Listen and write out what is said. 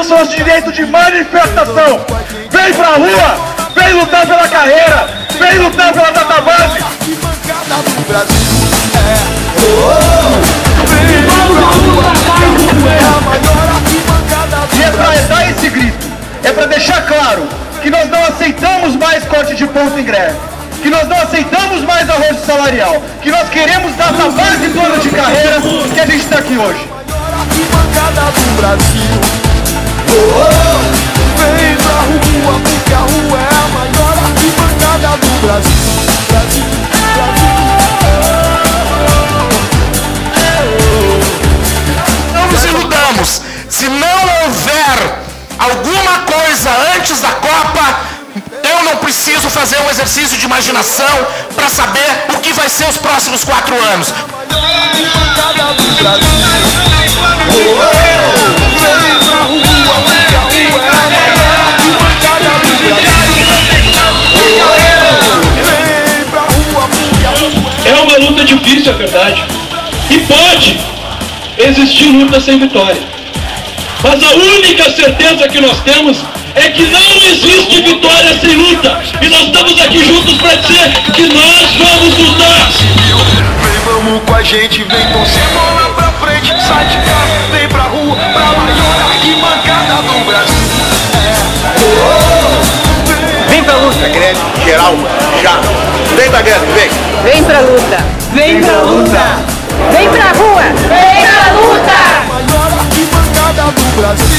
o nosso direito de manifestação. Vem pra rua, vem lutar pela carreira, vem lutar pela database. E é pra dar esse grito, é pra deixar claro que nós não aceitamos mais corte de ponto em greve, que nós não aceitamos mais arrojo salarial, que nós queremos database e plano de carreira, que a gente está aqui hoje. Arquibancada do Brasil, vem pra rua, porque a rua é a maior arquibancada do Brasil. Brasil, Não nos iludamos, se não houver alguma coisa antes da Copa, eu não preciso fazer um exercício de imaginação para saber o que vai ser os próximos 4 anos. Arquibancada do Brasil, vem pra rua, porque a rua é a maior arquibancada do Brasil. Vem pra rua, porque a rua É uma luta difícil, é verdade, e pode existir luta sem vitória, mas a única certeza que nós temos é que não existe vitória sem luta, e nós estamos aqui juntos para dizer que nós vamos lutar. Vem, vamos com a gente, vem torcer bola pra frente, sai de casa, vem pra rua, pra maior arquibancada do Brasil. Vem pra luta, greve geral, já. Vem pra greve, vem. Vem pra luta! Vem pra luta! Vem pra rua! Vem pra luta! Maior arquibancada do Brasil.